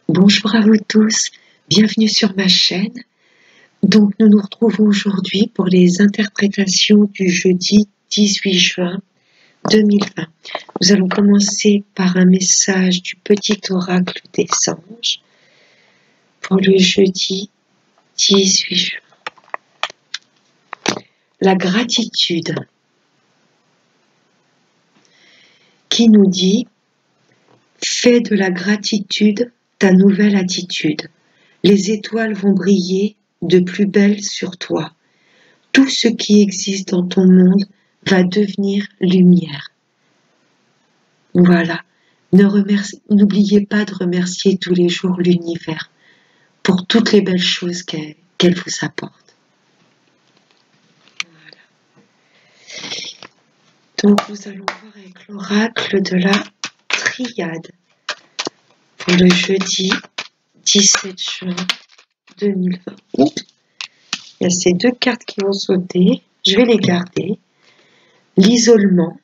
Bonjour à vous tous, bienvenue sur ma chaîne. Donc nous nous retrouvons aujourd'hui pour les interprétations du jeudi 18 juin 2020. Nous allons commencer par un message du petit oracle des anges pour le jeudi 18 juin. La gratitude qui nous dit « Fais de la gratitude ta nouvelle attitude. Les étoiles vont briller de plus belle sur toi. Tout ce qui existe dans ton monde va devenir lumière. » Voilà. N'oubliez pas de remercier tous les jours l'univers pour toutes les belles choses qu'elle vous apporte. Voilà. Donc nous allons voir avec l'oracle de la triade pour le jeudi 17 juin 2020. Il y a ces deux cartes qui vont sauter, je vais les garder. L'isolement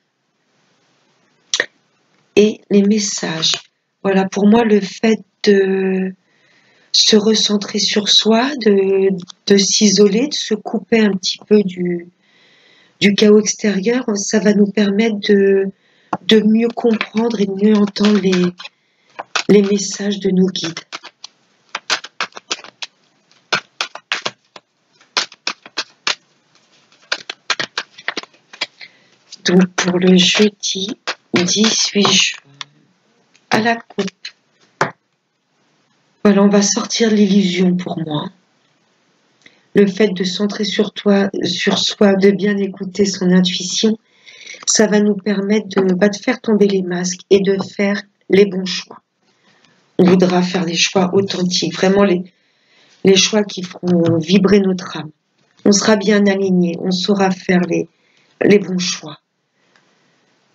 et les messages. Voilà, pour moi, le fait de se recentrer sur soi, de s'isoler, de se couper un petit peu du chaos extérieur, ça va nous permettre de mieux comprendre et de mieux entendre les messages de nos guides. Donc pour le jeudi 18 juin, à la coupe. Voilà, on va sortir l'illusion pour moi. Le fait de centrer sur soi, de bien écouter son intuition, ça va nous permettre de faire tomber les masques et de faire les bons choix. On voudra faire des choix authentiques, vraiment les choix qui feront vibrer notre âme. On sera bien aligné, on saura faire les bons choix.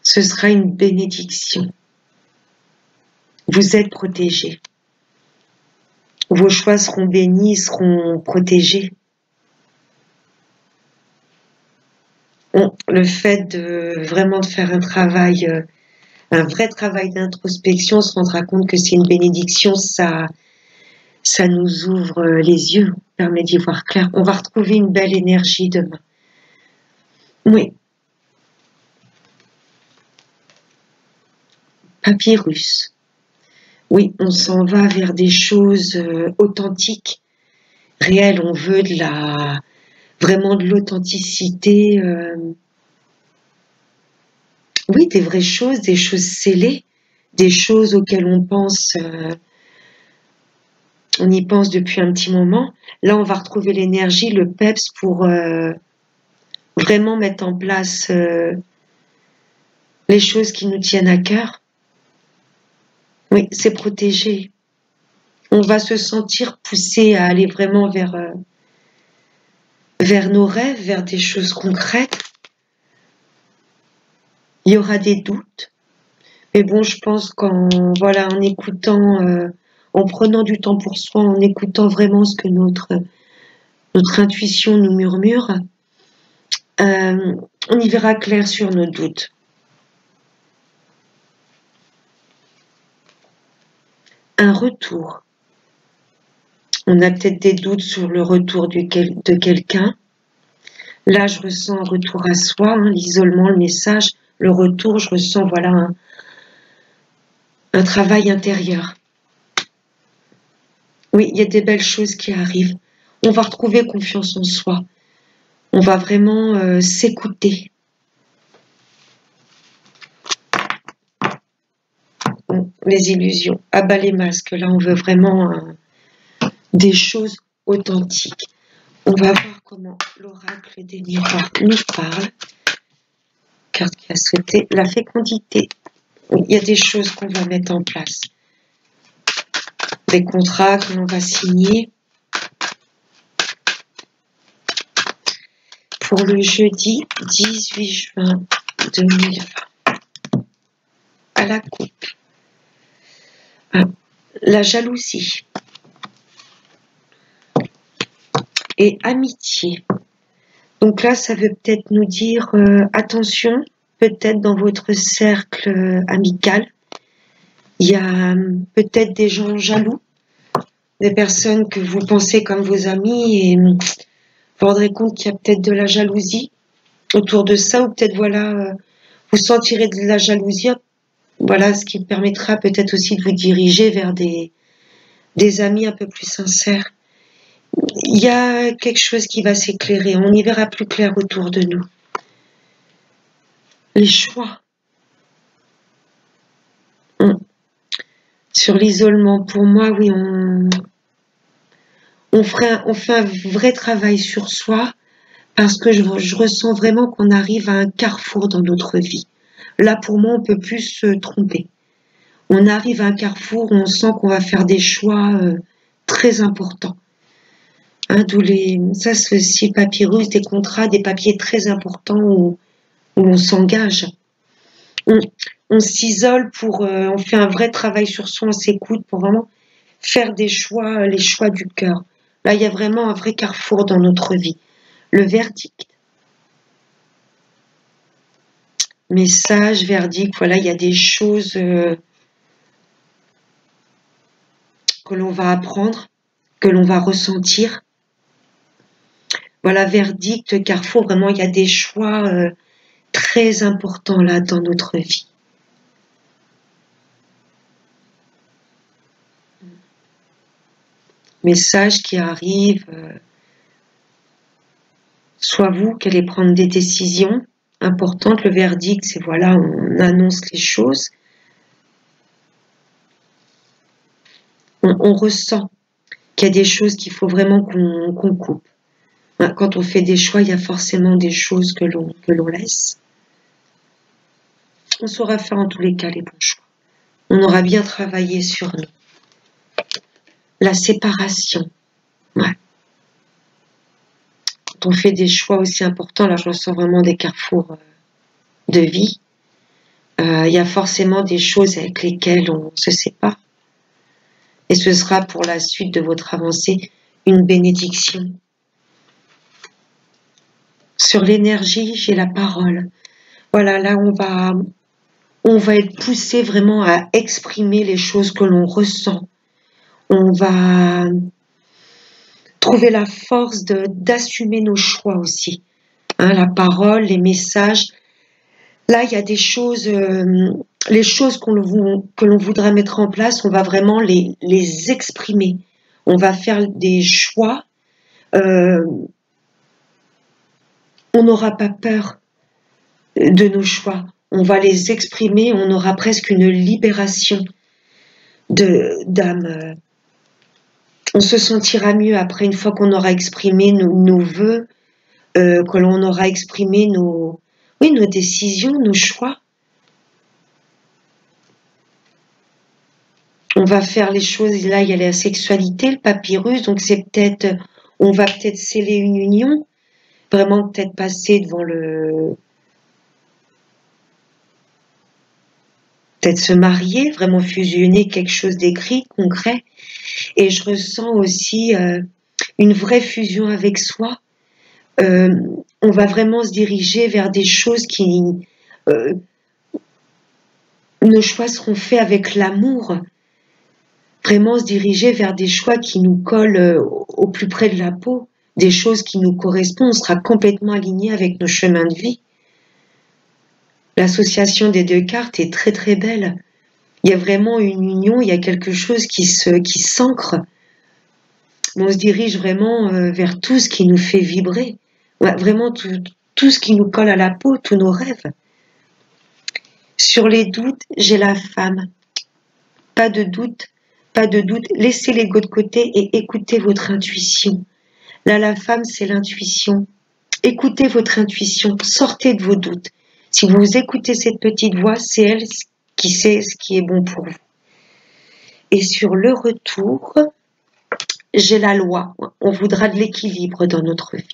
Ce sera une bénédiction. Vous êtes protégés. Vos choix seront bénis, seront protégés. Le fait de vraiment de faire un vrai travail d'introspection, on se rendra compte que c'est une bénédiction, ça nous ouvre les yeux, permet d'y voir clair. On va retrouver une belle énergie demain. Oui. Papyrus. Oui, on s'en va vers des choses authentiques, réelles. On veut vraiment de l'authenticité. Oui, des vraies choses, des choses scellées, des choses auxquelles on pense. On y pense depuis un petit moment. Là, on va retrouver l'énergie, le peps pour vraiment mettre en place les choses qui nous tiennent à cœur. Oui, c'est protégé. On va se sentir poussé à aller vraiment vers nos rêves, vers des choses concrètes. Il y aura des doutes. Mais bon, je pense qu'en écoutant, en prenant du temps pour soi, en écoutant vraiment ce que notre intuition nous murmure, on y verra clair sur nos doutes. Un retour. On a peut-être des doutes sur le retour de quelqu'un. Là, je ressens un retour à soi, hein, l'isolement, le message, le retour, je ressens un travail intérieur. Oui, il y a des belles choses qui arrivent. On va retrouver confiance en soi. On va vraiment s'écouter. Les illusions, abat les masques. Là, on veut vraiment des choses authentiques. On va voir comment l'oracle des miroirs nous parle. Carte qui a souhaité la fécondité. Il y a des choses qu'on va mettre en place. Des contrats que l'on va signer. Pour le jeudi 18 juin 2020. À la coupe. La jalousie. Et amitié. Donc là, ça veut peut-être nous dire attention, peut-être dans votre cercle amical, il y a peut-être des gens jaloux, des personnes que vous pensez comme vos amis et vous vous rendrez compte qu'il y a peut-être de la jalousie autour de ça, ou peut-être voilà, vous sentirez de la jalousie, voilà, ce qui permettra peut-être aussi de vous diriger vers des amis un peu plus sincères. Il y a quelque chose qui va s'éclairer, on y verra plus clair autour de nous. Les choix. Sur l'isolement, pour moi, oui, on fait un vrai travail sur soi, parce que je ressens vraiment qu'on arrive à un carrefour dans notre vie. Là, pour moi, on peut plus se tromper. On arrive à un carrefour où on sent qu'on va faire des choix très importants. Hein, ça c'est aussi papyrus, des contrats, des papiers très importants où on s'engage. On s'isole on fait un vrai travail sur soi, on s'écoute pour vraiment faire des choix, les choix du cœur. Là, il y a vraiment un vrai carrefour dans notre vie. Le verdict. Message, verdict, voilà, il y a des choses que l'on va apprendre, que l'on va ressentir. Voilà, verdict, carrefour, vraiment, il y a des choix très importants là dans notre vie. Message qui arrive, soit vous qui allez prendre des décisions importantes. Le verdict, c'est voilà, on annonce les choses. On ressent qu'il y a des choses qu'il faut vraiment qu'on coupe. Quand on fait des choix, il y a forcément des choses que l'on laisse. On saura faire en tous les cas les bons choix. On aura bien travaillé sur nous. La séparation. Ouais. Quand on fait des choix aussi importants, là je ressens vraiment des carrefours de vie. Il y a forcément des choses avec lesquelles on se sépare. Et ce sera pour la suite de votre avancée une bénédiction. Sur l'énergie, j'ai la parole. Voilà, là on va être poussé vraiment à exprimer les choses que l'on ressent. On va trouver la force d'assumer nos choix aussi. Hein, la parole, les messages. Là, il y a des choses, les choses que l'on voudra mettre en place, on va vraiment les exprimer. On va faire des choix. On n'aura pas peur de nos choix. On va les exprimer, on aura presque une libération d'âme. On se sentira mieux après, une fois qu'on aura exprimé nos vœux, que l'on aura exprimé nos décisions, nos choix. On va faire les choses, là il y a la sexualité, le papyrus, donc c'est peut-être, on va peut-être sceller une union, vraiment peut-être passer devant peut-être se marier, vraiment fusionner quelque chose d'écrit, concret. Et je ressens aussi une vraie fusion avec soi. On va vraiment se diriger vers des choses qui... nos choix seront faits avec l'amour. Vraiment se diriger vers des choix qui nous collent au plus près de la peau, des choses qui nous correspondent, on sera complètement aligné avec nos chemins de vie. L'association des deux cartes est très très belle. Il y a vraiment une union, il y a quelque chose qui s'ancre. On se dirige vraiment vers tout ce qui nous fait vibrer. Ouais, vraiment tout ce qui nous colle à la peau, tous nos rêves. Sur les doutes, j'ai la femme. Pas de doute, pas de doute. Laissez l'ego de côté et écoutez votre intuition. Là, la femme, c'est l'intuition. Écoutez votre intuition, sortez de vos doutes. Si vous écoutez cette petite voix, c'est elle qui sait ce qui est bon pour vous. Et sur le retour, j'ai la loi. On voudra de l'équilibre dans notre vie.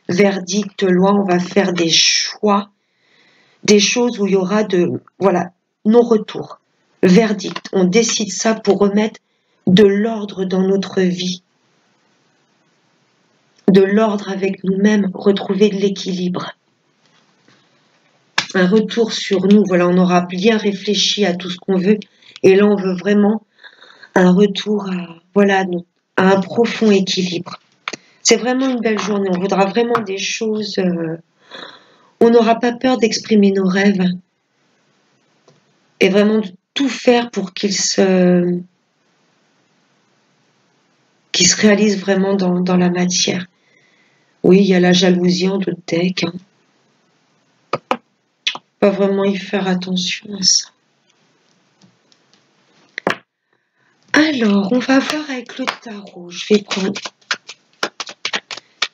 Verdict, loi, on va faire des choix, des choses où il y aura non-retour. Verdict, on décide ça pour remettre de l'ordre dans notre vie. De l'ordre avec nous-mêmes, retrouver de l'équilibre. Un retour sur nous, voilà, on aura bien réfléchi à tout ce qu'on veut, et là on veut vraiment un retour à à un profond équilibre. C'est vraiment une belle journée. On voudra vraiment des choses. On n'aura pas peur d'exprimer nos rêves et vraiment de tout faire pour qu'ils se réalisent vraiment dans la matière. Oui, il y a la jalousie en d'autres decks. Hein. Pas vraiment y faire attention à ça. Alors, on va voir avec le tarot. Je vais prendre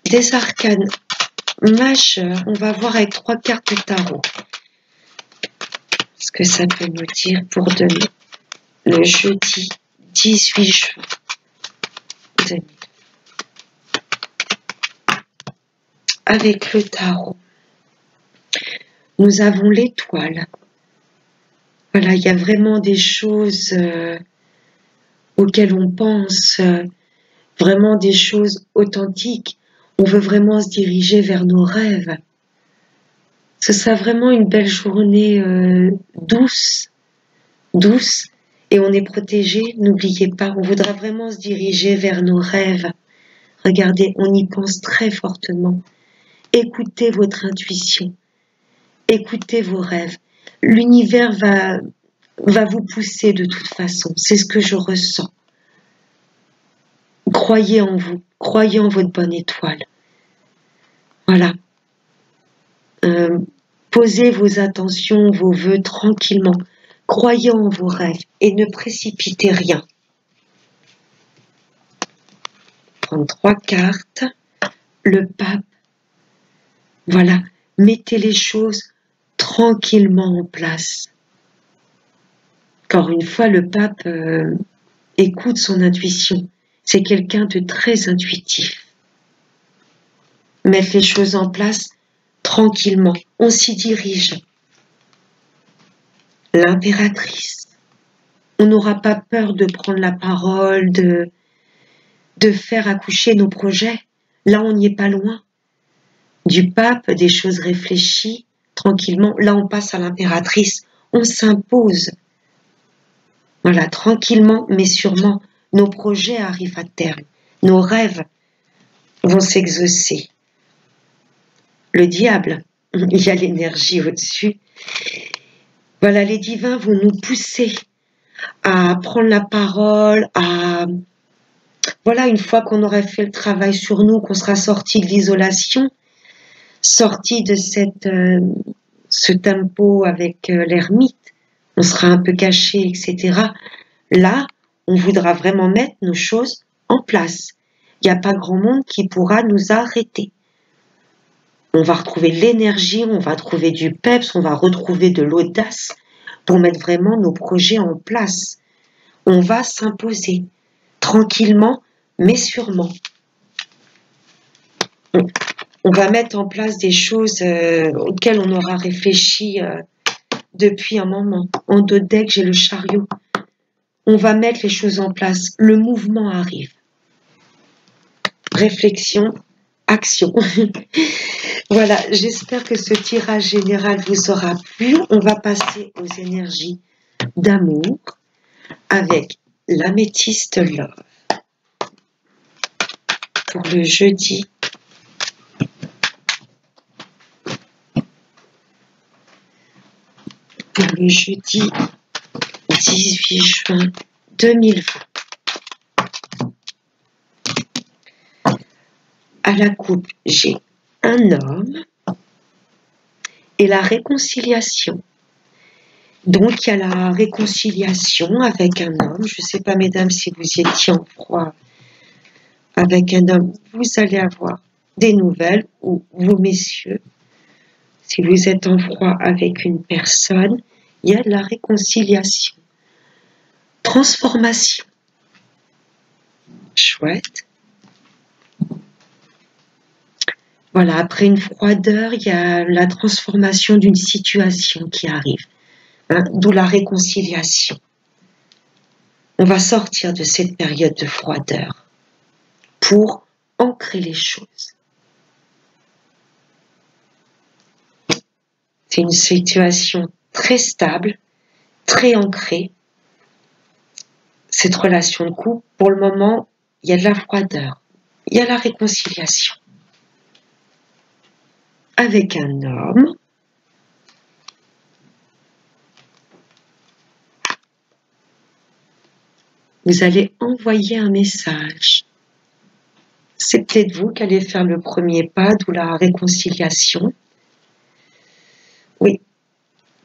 des arcanes majeures. On va voir avec 3 cartes de tarot. Ce que ça peut nous dire pour demain, le jeudi 18 juin 2000. Avec le tarot, nous avons l'étoile. Voilà, il y a vraiment des choses auxquelles on pense, vraiment des choses authentiques. On veut vraiment se diriger vers nos rêves. Ce sera vraiment une belle journée douce, et on est protégé. N'oubliez pas, on voudra vraiment se diriger vers nos rêves. Regardez, on y pense très fortement. Écoutez votre intuition, écoutez vos rêves. L'univers va vous pousser de toute façon, c'est ce que je ressens. Croyez en vous, croyez en votre bonne étoile. Voilà. Posez vos attentions, vos vœux tranquillement. Croyez en vos rêves et ne précipitez rien. Prendre 3 cartes. Le pape. Voilà. Mettez les choses tranquillement en place. Encore une fois, le pape écoute son intuition. C'est quelqu'un de très intuitif. Mettre les choses en place tranquillement. On s'y dirige. L'impératrice. On n'aura pas peur de prendre la parole, de faire accoucher nos projets. Là, on n'y est pas loin. Du pape, des choses réfléchies, tranquillement. Là, on passe à l'impératrice. On s'impose. Voilà, tranquillement, mais sûrement, nos projets arrivent à terme. Nos rêves vont s'exaucer. Le diable, il y a l'énergie au-dessus. Voilà, les divins vont nous pousser à prendre la parole, voilà, une fois qu'on aura fait le travail sur nous, qu'on sera sorti de l'isolation, sorti de ce tempo avec l'ermite, on sera un peu caché, etc. Là, on voudra vraiment mettre nos choses en place. Il n'y a pas grand monde qui pourra nous arrêter. On va retrouver l'énergie, on va trouver du peps, on va retrouver de l'audace pour mettre vraiment nos projets en place. On va s'imposer tranquillement, mais sûrement. On va mettre en place des choses auxquelles on aura réfléchi depuis un moment. En dos deck, j'ai le chariot. On va mettre les choses en place. Le mouvement arrive. Réflexion, action. Voilà, j'espère que ce tirage général vous aura plu. On va passer aux énergies d'amour avec l'améthyste love pour le jeudi 18 juin 2020. À la coupe, j'ai un homme et la réconciliation. Donc, il y a la réconciliation avec un homme. Je ne sais pas, mesdames, si vous étiez en froid avec un homme, vous allez avoir des nouvelles, ou vous, messieurs, si vous êtes en froid avec une personne, il y a de la réconciliation. Transformation. Chouette. Voilà, après une froideur, il y a la transformation d'une situation qui arrive, hein, d'où la réconciliation. On va sortir de cette période de froideur pour ancrer les choses. C'est une situation très stable, très ancrée. Cette relation de couple, pour le moment, il y a de la froideur, il y a la réconciliation. Avec un homme, vous allez envoyer un message. C'est peut-être vous qui allez faire le premier pas, d'où la réconciliation. Oui,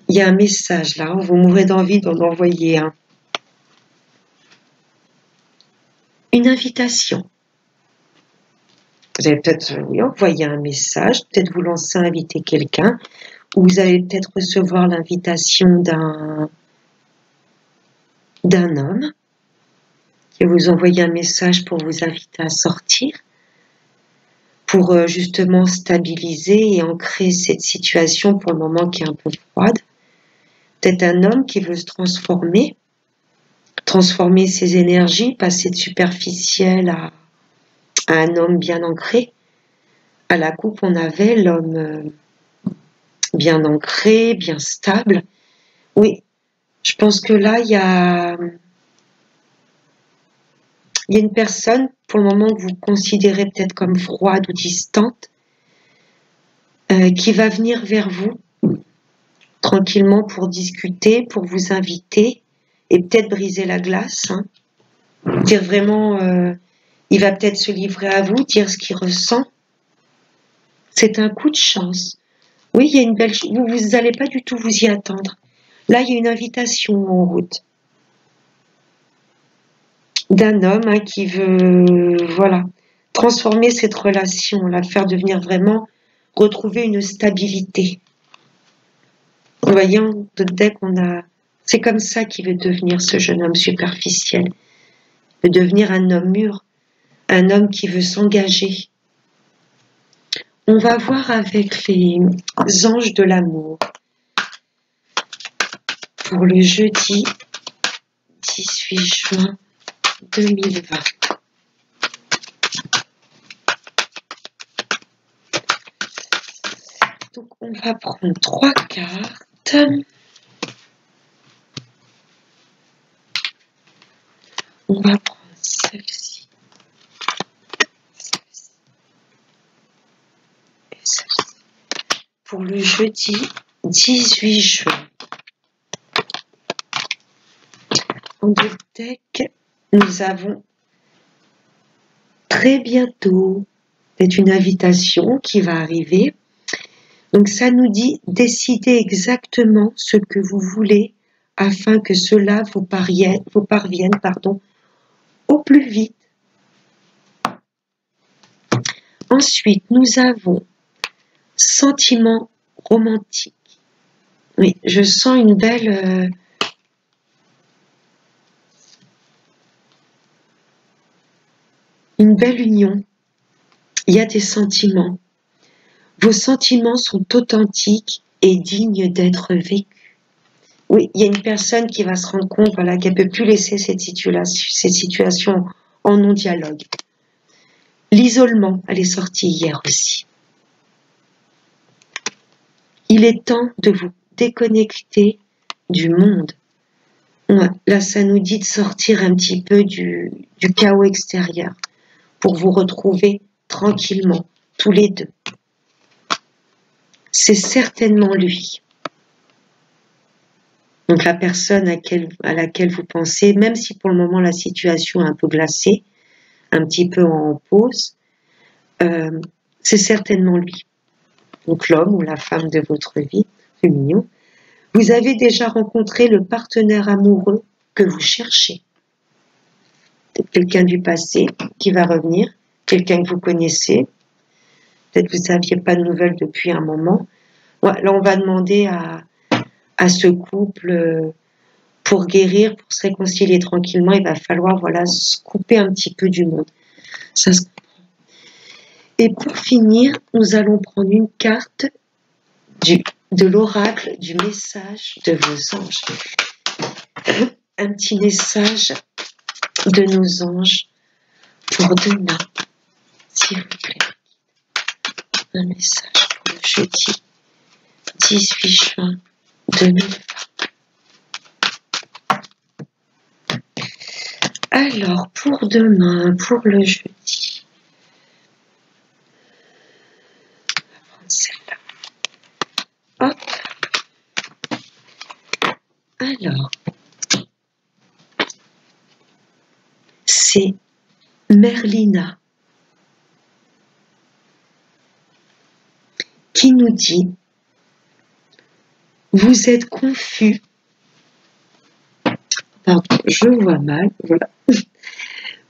il y a un message là, vous mourrez d'envie d'en envoyer un. Une invitation. Vous allez peut-être envoyer un message, peut-être vous lancer à inviter quelqu'un, ou vous allez peut-être recevoir l'invitation d'un homme qui va vous envoyer un message pour vous inviter à sortir, pour justement stabiliser et ancrer cette situation pour le moment qui est un peu froide. Peut-être un homme qui veut se transformer ses énergies, passer de superficiel à un homme bien ancré. À la coupe, on avait l'homme bien ancré, bien stable. Oui, je pense que là, il y a une personne, pour le moment, que vous considérez peut-être comme froide ou distante, qui va venir vers vous tranquillement pour discuter, pour vous inviter et peut-être briser la glace. Hein. Dire vraiment, il va peut-être se livrer à vous, dire ce qu'il ressent. C'est un coup de chance. Oui, il y a une belle... Vous n'allez pas du tout vous y attendre. Là, il y a une invitation en route d'un homme hein, qui veut, voilà, transformer cette relation, la faire devenir vraiment, retrouver une stabilité. En voyant dès qu'on a... C'est comme ça qu'il veut devenir ce jeune homme superficiel. Il veut devenir un homme mûr, un homme qui veut s'engager. On va voir avec les anges de l'amour pour le jeudi 18 juin 2020. Donc on va prendre 3 cartes. On va prendre celle-ci. Et celle-ci. Pour le jeudi 18 juin. En deux decks, nous avons très bientôt peut-être une invitation qui va arriver. Donc ça nous dit décidez exactement ce que vous voulez afin que cela vous parvienne au plus vite. Ensuite, nous avons sentiment romantique. Oui, je sens une belle union. Il y a des sentiments. Vos sentiments sont authentiques et dignes d'être vécus. Oui, il y a une personne qui va se rendre compte voilà, qu'elle ne peut plus laisser cette situation en non-dialogue. L'isolement, elle est sortie hier aussi. Il est temps de vous déconnecter du monde. Ouais, là, ça nous dit de sortir un petit peu du chaos extérieur pour vous retrouver tranquillement, tous les deux. C'est certainement lui. Donc la personne à laquelle vous pensez, même si pour le moment la situation est un peu glacée, un petit peu en pause, c'est certainement lui. Donc l'homme ou la femme de votre vie, c'est mignon. Vous avez déjà rencontré le partenaire amoureux que vous cherchez. Peut-être quelqu'un du passé qui va revenir, quelqu'un que vous connaissez. Peut-être que vous n'aviez pas de nouvelles depuis un moment. Ouais, là, on va demander à ce couple, pour guérir, pour se réconcilier tranquillement, il va falloir voilà, se couper un petit peu du monde. Ça se... Et pour finir, nous allons prendre une carte de l'oracle du message de vos anges. Un petit message de nos anges pour demain, s'il vous plaît. Un message pour le jeudi 18 juin 2020. Alors, pour demain, pour le jeudi, on va prendre celle-là. Hop. Alors, c'est Merlina qui nous dit: vous êtes confus. Pardon, je vois mal. Voilà.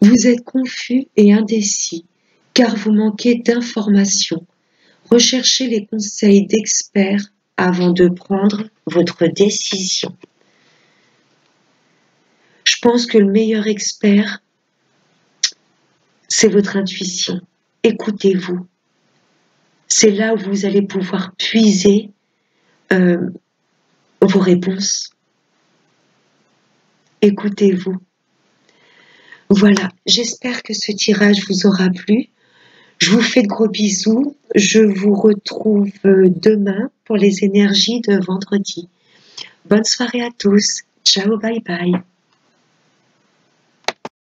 Vous êtes confus et indécis car vous manquez d'informations. Recherchez les conseils d'experts avant de prendre votre décision. Je pense que le meilleur expert, c'est votre intuition. Écoutez-vous. C'est là où vous allez pouvoir puiser vos réponses. Écoutez-vous. Voilà, j'espère que ce tirage vous aura plu. Je vous fais de gros bisous. Je vous retrouve demain pour les énergies de vendredi. Bonne soirée à tous. Ciao, bye bye.